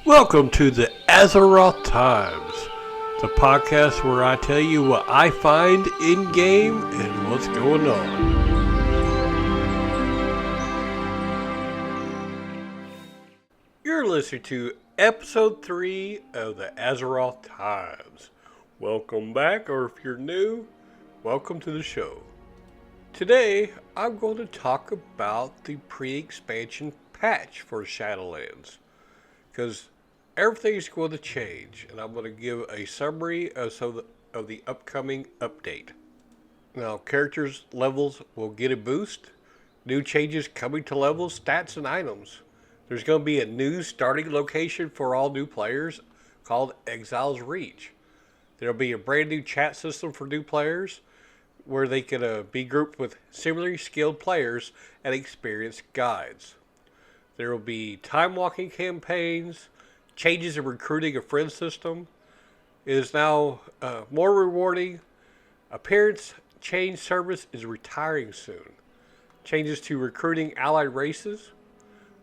Welcome to the Azeroth Times, the podcast where I tell you what I find in game and what's going on. You're listening to episode 3 of the Azeroth Times. Welcome back, or if you're new, welcome to the show. Today, I'm going to talk about the pre-expansion patch for Shadowlands, because everything's going to change, and I'm going to give a summary of the upcoming update. Now, characters' levels will get a boost, new changes coming to levels, stats, and items. There's going to be a new starting location for all new players called Exile's Reach. There'll be a brand new chat system for new players where they can be grouped with similarly skilled players and experienced guides. There will be time walking campaigns, changes in recruiting a friend system. It is now more rewarding. Appearance change service is retiring soon. Changes to recruiting allied races.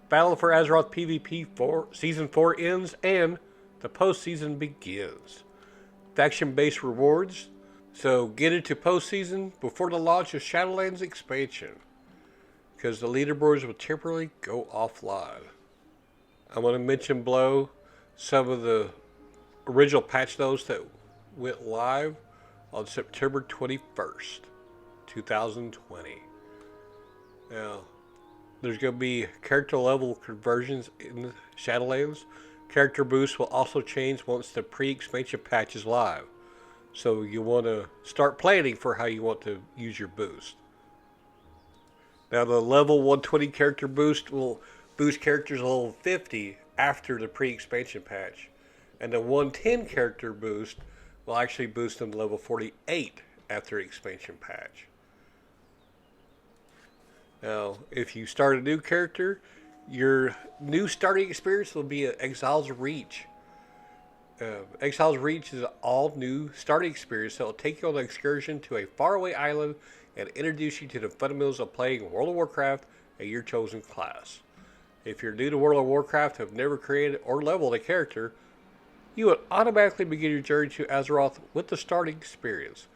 Battle for Azeroth PvP Season 4 ends and the postseason begins. Faction-based rewards. So get into postseason before the launch of Shadowlands expansion, because the leaderboards will temporarily go offline. I'm going to mention below some of the original patch notes that went live on September 21st, 2020. Now, there's going to be character level conversions in Shadowlands. Character boosts will also change once the pre-expansion patch is live. So you want to start planning for how you want to use your boost. Now, the level 120 character boost will boost characters to level 50 after the pre-expansion patch. And the 110 character boost will actually boost them to level 48 after the expansion patch. Now, if you start a new character, your new starting experience will be Exile's Reach. Exile's Reach is an all-new starting experience that will take you on an excursion to a faraway island and introduce you to the fundamentals of playing World of Warcraft at your chosen class. If you're new to World of Warcraft and have never created or leveled a character, you would automatically begin your journey to Azeroth with the starting experience.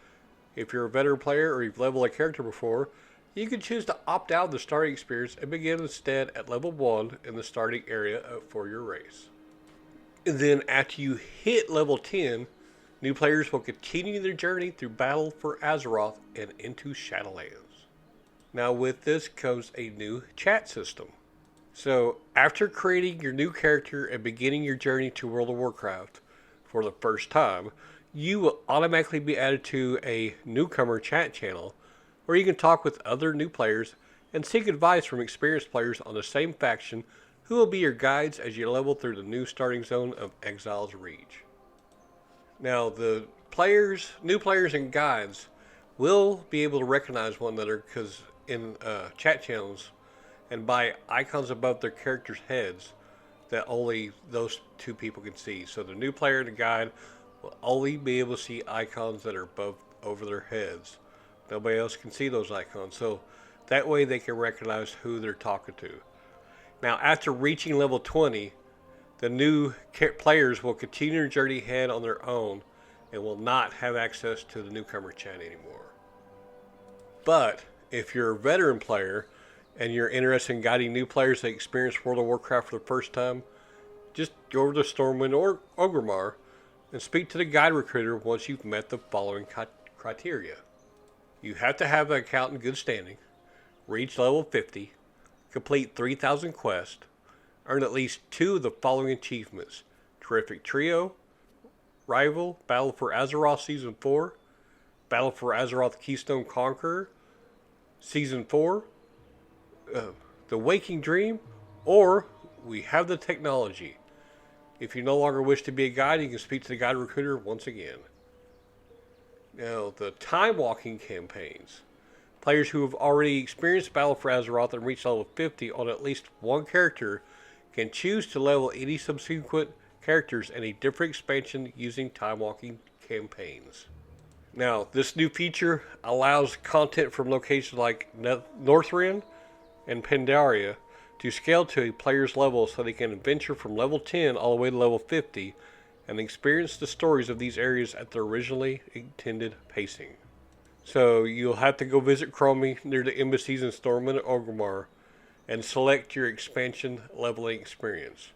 If you're a veteran player or you've leveled a character before, you can choose to opt out of the starting experience and begin instead at level 1 in the starting area for your race. And then after you hit level 10, new players will continue their journey through Battle for Azeroth and into Shadowlands. Now with this comes a new chat system. So after creating your new character and beginning your journey to World of Warcraft for the first time, you will automatically be added to a newcomer chat channel where you can talk with other new players and seek advice from experienced players on the same faction who will be your guides as you level through the new starting zone of Exile's Reach. Now, the new players and guides will be able to recognize one another because in chat channels and by icons above their characters' heads that only those two people can see. So the new player and the guide will only be able to see icons that are over their heads. Nobody else can see those icons. So that way they can recognize who they're talking to. Now, after reaching level 20, the new players will continue their journey ahead on their own and will not have access to the newcomer chat anymore. But if you're a veteran player and you're interested in guiding new players that experience World of Warcraft for the first time, just go over to Stormwind or Orgrimmar and speak to the guide recruiter once you've met the following criteria. You have to have an account in good standing, reach level 50, complete 3,000 quests, earn at least 2 of the following achievements: Terrific Trio, Rival, Battle for Azeroth Season 4, Battle for Azeroth Keystone Conqueror, Season 4, The Waking Dream, or We Have the Technology. If you no longer wish to be a guide, you can speak to the guide recruiter once again. Now, the time walking campaigns. Players who have already experienced Battle for Azeroth and reached level 50 on at least one character can choose to level any subsequent characters in a different expansion using time walking campaigns. Now, this new feature allows content from locations like Northrend and Pandaria to scale to a player's level so they can adventure from level 10 all the way to level 50 and experience the stories of these areas at their originally intended pacing. So you'll have to go visit Chromie near the embassies in Stormwind and Orgrimmar and select your expansion leveling experience.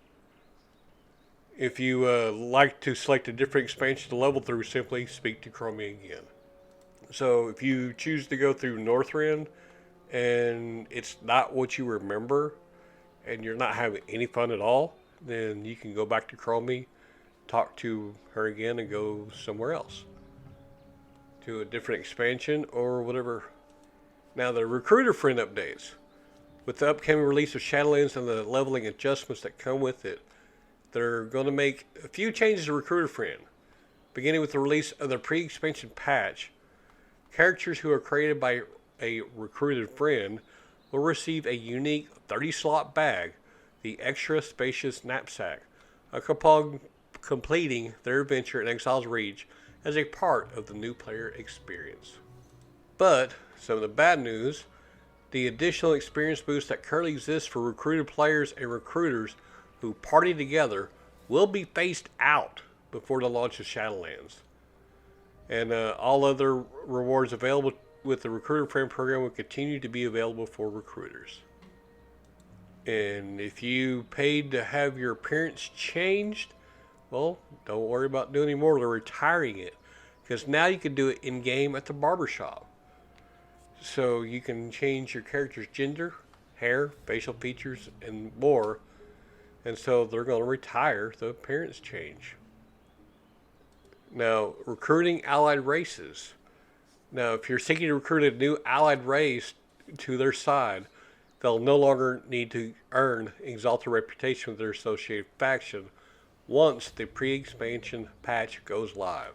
If you like to select a different expansion to level through, simply speak to Chromie again. So if you choose to go through Northrend and it's not what you remember and you're not having any fun at all, then you can go back to Chromie, talk to her again, and go somewhere else to a different expansion or whatever. Now, the Recruiter Friend updates. With the upcoming release of Shadowlands and the leveling adjustments that come with it, they're going to make a few changes to Recruiter Friend. Beginning with the release of the pre-expansion patch, characters who are created by a recruited friend will receive a unique 30-slot bag, the Extra Spacious Knapsack, upon completing their adventure in Exile's Reach as a part of the new player experience. But some of the bad news, the additional experience boost that currently exists for recruited players and recruiters who party together will be phased out before the launch of Shadowlands. And all other rewards available with the Recruiter Friend program will continue to be available for recruiters. And if you paid to have your appearance changed, well, don't worry about doing any more. They're retiring it, because now you can do it in-game at the barbershop. So you can change your character's gender, hair, facial features, and more. And so they're going to retire the appearance change. Now, recruiting allied races. Now, if you're seeking to recruit a new allied race to their side, they'll no longer need to earn exalted reputation with their associated faction once the pre-expansion patch goes live.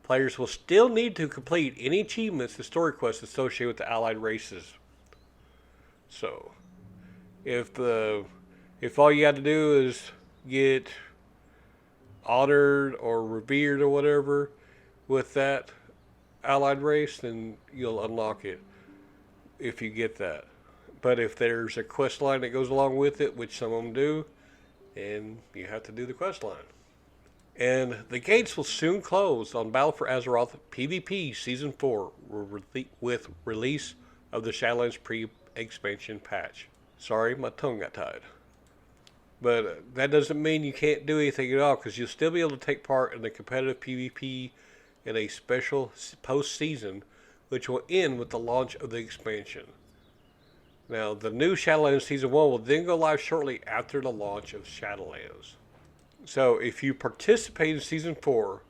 Players will still need to complete any achievements and story quests associated with the allied races. So, if all you had to do is get honored or revered or whatever with that allied race, then you'll unlock it if you get that. But if there's a quest line that goes along with it, which some of them do, then you have to do the quest line. And the gates will soon close on Battle for Azeroth PvP Season 4 with release of the Shadowlands pre-expansion patch. Sorry, my tongue got tied. But that doesn't mean you can't do anything at all, because you'll still be able to take part in the competitive PvP in a special post-season, which will end with the launch of the expansion. Now, the new Shadowlands Season 1 will then go live shortly after the launch of Shadowlands. So, if you participate in Season 4,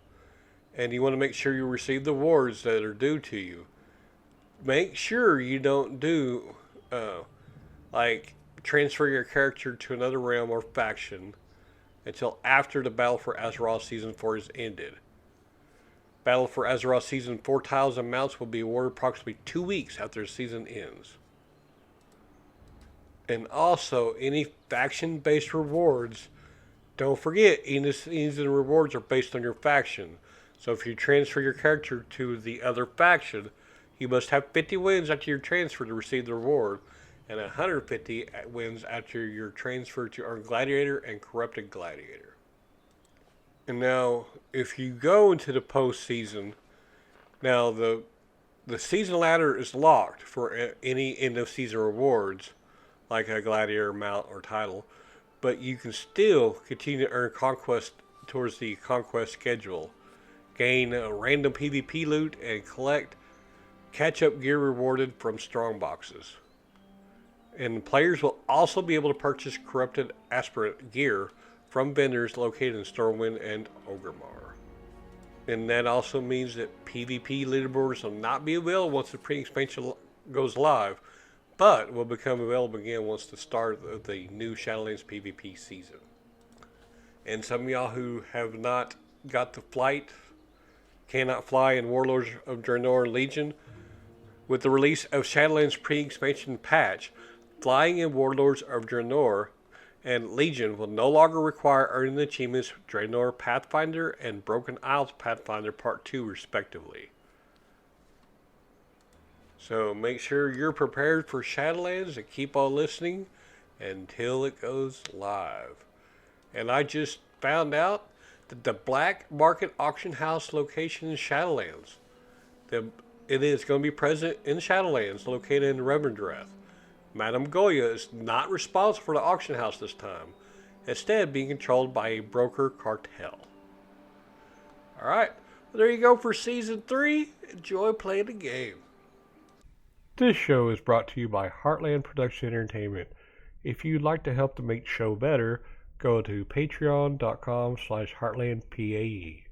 and you want to make sure you receive the awards that are due to you, make sure you don't do, like, transfer your character to another realm or faction until after the Battle for Azeroth Season 4 is ended. Battle for Azeroth Season 4 tiles and mounts will be awarded approximately 2 weeks after the season ends. And also, any faction-based rewards, don't forget, any of the rewards are based on your faction. So if you transfer your character to the other faction, you must have 50 wins after your transfer to receive the reward, and 150 wins after your transfer to earn Gladiator and Corrupted Gladiator. And now, if you go into the postseason, now the season ladder is locked for any end of season rewards, like a Gladiator mount or title, but you can still continue to earn conquest towards the conquest schedule, gain random PvP loot, and collect catch-up gear rewarded from strong boxes. And players will also be able to purchase corrupted aspirant gear from vendors located in Stormwind and Orgrimmar. And that also means that PvP leaderboards will not be available once the pre-expansion goes live, but will become available again once the start of the new Shadowlands PvP season. And some of y'all who have not got the flight, cannot fly in Warlords of Draenor and Legion, with the release of Shadowlands pre-expansion patch, flying in Warlords of Draenor and Legion will no longer require earning the achievements Draenor Pathfinder and Broken Isles Pathfinder Part 2 respectively. So make sure you're prepared for Shadowlands and keep on listening. until it goes live. And I just found out that the Black Market Auction House location in Shadowlands, it is going to be present in Shadowlands, located in Revendreth. Madame Goya is not responsible for the auction house this time, instead being controlled by a broker cartel. Alright, well, there you go for Season 3. Enjoy playing the game. This show is brought to you by Heartland Production Entertainment. If you'd like to help to make the show better, go to patreon.com/heartlandpae.